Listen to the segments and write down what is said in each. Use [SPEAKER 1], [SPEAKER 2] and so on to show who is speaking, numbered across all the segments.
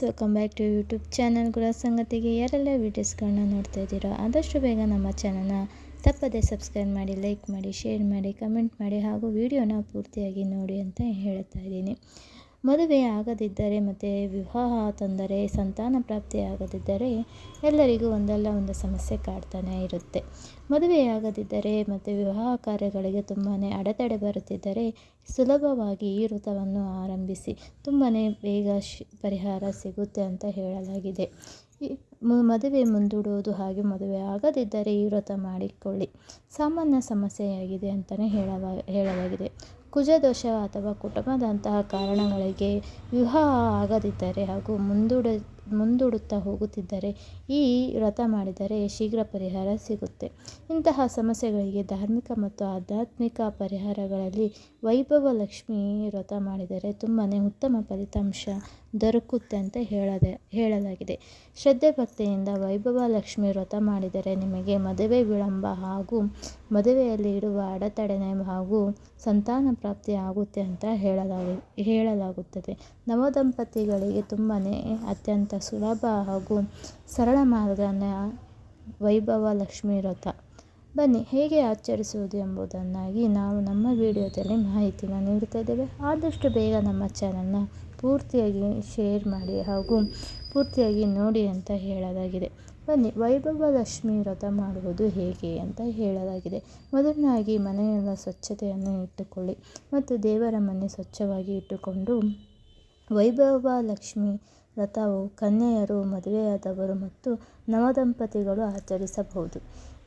[SPEAKER 1] Welcome back to YouTube channel ಗುಣ ಸಂಗತಿಗೆ. ಯಾರೆಲ್ಲ ವೀಡಿಯೋಸ್ಗಳನ್ನ ನೋಡ್ತಾ ಇದ್ದೀರಾ ಆದಷ್ಟು ಬೇಗ ನಮ್ಮ ಚಾನಲ್ನ ತಪ್ಪದೆ ಸಬ್ಸ್ಕ್ರೈಬ್ ಮಾಡಿ, ಲೈಕ್ ಮಾಡಿ, ಶೇರ್ ಮಾಡಿ, ಕಮೆಂಟ್ ಮಾಡಿ ಹಾಗೂ ವಿಡಿಯೋನ ಪೂರ್ತಿಯಾಗಿ ನೋಡಿ ಅಂತ ಹೇಳ್ತಾ ಇದ್ದೀನಿ. ಮದುವೆ ಆಗದಿದ್ದರೆ ಮತ್ತು ವಿವಾಹ ತೊಂದರೆ, ಸಂತಾನ ಪ್ರಾಪ್ತಿ ಆಗದಿದ್ದರೆ ಎಲ್ಲರಿಗೂ ಒಂದಲ್ಲ ಒಂದು ಸಮಸ್ಯೆ ಕಾಡ್ತಾನೆ ಇರುತ್ತೆ. ಮದುವೆಯಾಗದಿದ್ದರೆ ಮತ್ತು ವಿವಾಹ ಕಾರ್ಯಗಳಿಗೆ ತುಂಬಾ ಅಡೆತಡೆ ಬರುತ್ತಿದ್ದರೆ ಸುಲಭವಾಗಿ ಈ ವ್ರತವನ್ನು ಆರಂಭಿಸಿ ತುಂಬಾ ಬೇಗ ಪರಿಹಾರ ಸಿಗುತ್ತೆ ಅಂತ ಹೇಳಲಾಗಿದೆ. ಮದುವೆ ಮುಂದೂಡುವುದು ಹಾಗೆ ಮದುವೆ ಆಗದಿದ್ದರೆ ಈ ವ್ರತ ಮಾಡಿಕೊಳ್ಳಿ. ಸಾಮಾನ್ಯ ಸಮಸ್ಯೆಯಾಗಿದೆ ಅಂತಲೇ ಹೇಳಲಾಗಿದೆ. ಕುಜದೋಷ ಅಥವಾ ಕುಟುಂಬದಂತಹ ಕಾರಣಗಳಿಗೆ ವಿವಾಹ ಆಗದಿದ್ದರೆ ಹಾಗೂ ಮುಂದೂಡುತ್ತಾ ಹೋಗುತ್ತಿದ್ದರೆ ಈ ವ್ರತ ಮಾಡಿದರೆ ಶೀಘ್ರ ಪರಿಹಾರ ಸಿಗುತ್ತೆ. ಇಂತಹ ಸಮಸ್ಯೆಗಳಿಗೆ ಧಾರ್ಮಿಕ ಮತ್ತು ಆಧ್ಯಾತ್ಮಿಕ ಪರಿಹಾರಗಳಲ್ಲಿ ವೈಭವ ಲಕ್ಷ್ಮಿ ವ್ರತ ಮಾಡಿದರೆ ತುಂಬಾ ಉತ್ತಮ ಫಲಿತಾಂಶ ದೊರಕುತ್ತೆ ಅಂತ ಹೇಳಲಾಗಿದೆ. ಶ್ರದ್ಧೆ ಭಕ್ತಿಯಿಂದ ವೈಭವ ಲಕ್ಷ್ಮಿ ವ್ರತ ಮಾಡಿದರೆ ನಿಮಗೆ ಮದುವೆ ವಿಳಂಬ ಹಾಗೂ ಮದುವೆಯಲ್ಲಿ ಇರುವ ಅಡೆತಡೆ ಹಾಗೂ ಸಂತಾನ ಪ್ರಾಪ್ತಿ ಆಗುತ್ತೆ ಅಂತ ಹೇಳಲಾಗುತ್ತದೆ. ನವದಂಪತಿಗಳಿಗೆ ತುಂಬಾ ಅತ್ಯಂತ ಸುಲಭ ಹಾಗೂ ಸರಳ ಮಾರ್ಗನ ವೈಭವ ಲಕ್ಷ್ಮಿ ವ್ರತ. ಬನ್ನಿ ಹೇಗೆ ಆಚರಿಸುವುದು ಎಂಬುದನ್ನಾಗಿ ನಾವು ನಮ್ಮ ವಿಡಿಯೋದಲ್ಲಿ ಮಾಹಿತಿನ ನೀಡ್ತಾ ಇದ್ದೇವೆ. ಆದಷ್ಟು ಬೇಗ ನಮ್ಮ ಚಾನಲ್ನ ಪೂರ್ತಿಯಾಗಿ ಶೇರ್ ಮಾಡಿ ಹಾಗೂ ಪೂರ್ತಿಯಾಗಿ ನೋಡಿ ಅಂತ ಹೇಳಲಾಗಿದೆ. ಬನ್ನಿ ವೈಭವ ಲಕ್ಷ್ಮಿ ವ್ರತ ಮಾಡುವುದು ಹೇಗೆ ಅಂತ ಹೇಳಲಾಗಿದೆ. ಮೊದಲನಾಗಿ ಮನೆಯೆಲ್ಲ ಸ್ವಚ್ಛತೆಯನ್ನು ಇಟ್ಟುಕೊಳ್ಳಿ ಮತ್ತು ದೇವರ ಮನೆ ಸ್ವಚ್ಛವಾಗಿ ಇಟ್ಟುಕೊಂಡು ವೈಭವ ಲಕ್ಷ್ಮಿ ವ್ರತವು ಕನ್ಯೆಯರು, ಮದುವೆಯಾದವರು ಮತ್ತು ನವದಂಪತಿಗಳು ಆಚರಿಸಬಹುದು.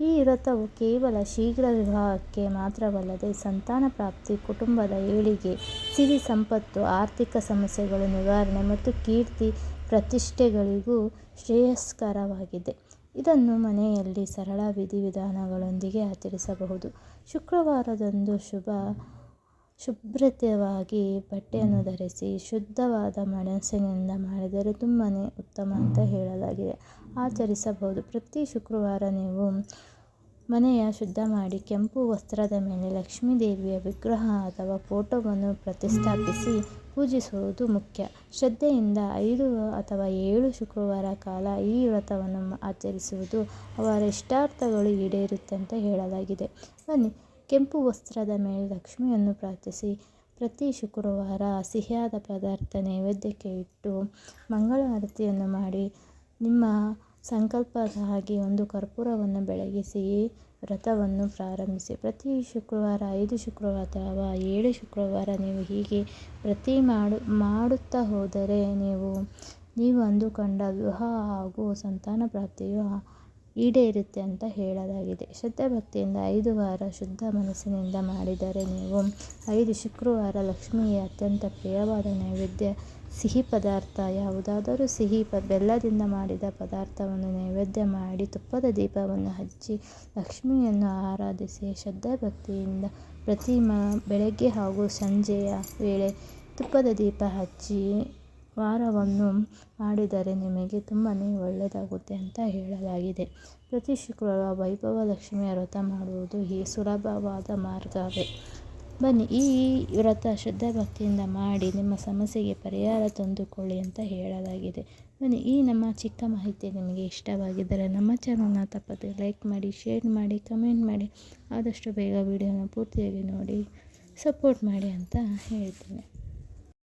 [SPEAKER 1] ಈ ವ್ರತವು ಕೇವಲ ಶೀಘ್ರ ವಿವಾಹಕ್ಕೆ ಮಾತ್ರವಲ್ಲದೆ ಸಂತಾನ ಪ್ರಾಪ್ತಿ, ಕುಟುಂಬದ ಏಳಿಗೆ, ಸಿರಿ ಸಂಪತ್ತು, ಆರ್ಥಿಕ ಸಮಸ್ಯೆಗಳ ನಿವಾರಣೆ ಮತ್ತು ಕೀರ್ತಿ ಪ್ರತಿಷ್ಠೆಗಳಿಗೂ ಶ್ರೇಯಸ್ಕರವಾಗಿದೆ. ಇದನ್ನು ಮನೆಯಲ್ಲಿ ಸರಳ ವಿಧಿವಿಧಾನಗಳೊಂದಿಗೆ ಆಚರಿಸಬಹುದು. ಶುಕ್ರವಾರದಂದು ಶುಭ್ರತೆಯಾಗಿ ಬಟ್ಟೆಯನ್ನು ಧರಿಸಿ ಶುದ್ಧವಾದ ಮನಸ್ಸಿನಿಂದ ಮಾಡಿದರೆ ತುಂಬಾ ಉತ್ತಮ ಅಂತ ಹೇಳಲಾಗಿದೆ. ಆಚರಿಸಬಹುದು. ಪ್ರತಿ ಶುಕ್ರವಾರ ನೀವು ಮನೆಯ ಶುದ್ಧ ಮಾಡಿ ಕೆಂಪು ವಸ್ತ್ರದ ಮೇಲೆ ಲಕ್ಷ್ಮೀ ದೇವಿಯ ವಿಗ್ರಹ ಅಥವಾ ಫೋಟೋವನ್ನು ಪ್ರತಿಷ್ಠಾಪಿಸಿ ಪೂಜಿಸುವುದು ಮುಖ್ಯ. ಶ್ರದ್ಧೆಯಿಂದ 5 ಅಥವಾ 7 ಶುಕ್ರವಾರ ಕಾಲ ಈ ವ್ರತವನ್ನು ಆಚರಿಸುವುದು ಅವರ ಇಷ್ಟಾರ್ಥಗಳು ಈಡೇರುತ್ತೆ ಅಂತ ಹೇಳಲಾಗಿದೆ. ಬನ್ನಿ ಕೆಂಪು ವಸ್ತ್ರದ ಮೇಲೆ ಲಕ್ಷ್ಮಿಯನ್ನು ಪ್ರಾರ್ಥಿಸಿ ಪ್ರತಿ ಶುಕ್ರವಾರ ಸಿಹಿಯಾದ ಪದಾರ್ಥ ನೈವೇದ್ಯಕ್ಕೆ ಇಟ್ಟು ಮಂಗಳಾರತಿಯನ್ನು ಮಾಡಿ ನಿಮ್ಮ ಸಂಕಲ್ಪದ ಹಾಗೆ ಒಂದು ಕರ್ಪೂರವನ್ನು ಬೆಳಗಿಸಿ ವ್ರತವನ್ನು ಪ್ರಾರಂಭಿಸಿ. ಪ್ರತಿ ಶುಕ್ರವಾರ 5 ಶುಕ್ರವಾರ ಅಥವಾ 7 ಶುಕ್ರವಾರ ನೀವು ಹೀಗೆ ಪ್ರತಿ ಮಾಡುತ್ತಾ ಹೋದರೆ ನೀವು ಅಂದುಕೊಂಡ ವಿವಾಹ ಹಾಗೂ ಸಂತಾನ ಪ್ರಾಪ್ತಿಯು ಈಡೇರುತ್ತೆ ಅಂತ ಹೇಳಲಾಗಿದೆ. ಶ್ರದ್ಧೆ ಭಕ್ತಿಯಿಂದ 5 ವಾರ ಶುದ್ಧ ಮನಸ್ಸಿನಿಂದ ಮಾಡಿದರೆ ನೀವು 5 ಶುಕ್ರವಾರ ಲಕ್ಷ್ಮಿಗೆ ಅತ್ಯಂತ ಪ್ರಿಯವಾದ ನೈವೇದ್ಯ ಸಿಹಿ ಪದಾರ್ಥ ಯಾವುದಾದರೂ ಸಿಹಿ ಬೆಲ್ಲದಿಂದ ಮಾಡಿದ ಪದಾರ್ಥವನ್ನು ನೈವೇದ್ಯ ಮಾಡಿ ತುಪ್ಪದ ದೀಪವನ್ನು ಹಚ್ಚಿ ಲಕ್ಷ್ಮಿಯನ್ನು ಆರಾಧಿಸಿ ಶ್ರದ್ಧೆ ಭಕ್ತಿಯಿಂದ ಪ್ರತಿ ಬೆಳಗ್ಗೆ ಹಾಗೂ ಸಂಜೆಯ ವೇಳೆ ತುಪ್ಪದ ದೀಪ ಹಚ್ಚಿ ವಾರವನ್ನು ಮಾಡಿದರೆ ನಿಮಗೆ ತುಂಬಾ ಒಳ್ಳೆಯದಾಗುತ್ತೆ ಅಂತ ಹೇಳಲಾಗಿದೆ. ಪ್ರತಿ ಶುಕ್ರವಾರ ವೈಭವ ಲಕ್ಷ್ಮಿಯ ವ್ರತ ಮಾಡುವುದು ಈ ಸುಲಭವಾದ ಮಾರ್ಗವೇ. ಬನ್ನಿ ಈ ವ್ರತ ಶ್ರದ್ಧೆ ಭಕ್ತಿಯಿಂದ ಮಾಡಿ ನಿಮ್ಮ ಸಮಸ್ಯೆಗೆ ಪರಿಹಾರ ತಂದುಕೊಳ್ಳಿ ಅಂತ ಹೇಳಲಾಗಿದೆ. ಬನ್ನಿ ಈ ನಮ್ಮ ಚಿಕ್ಕ ಮಾಹಿತಿ ನಿಮಗೆ ಇಷ್ಟವಾಗಿದ್ದರೆ ನಮ್ಮ ಚಾನಲ್ನ ತಪ್ಪದೆ ಲೈಕ್ ಮಾಡಿ, ಶೇರ್ ಮಾಡಿ, ಕಮೆಂಟ್ ಮಾಡಿ, ಆದಷ್ಟು ಬೇಗ ವಿಡಿಯೋನ ಪೂರ್ತಿಯಾಗಿ ನೋಡಿ ಸಪೋರ್ಟ್ ಮಾಡಿ ಅಂತ ಹೇಳ್ತೀನಿ.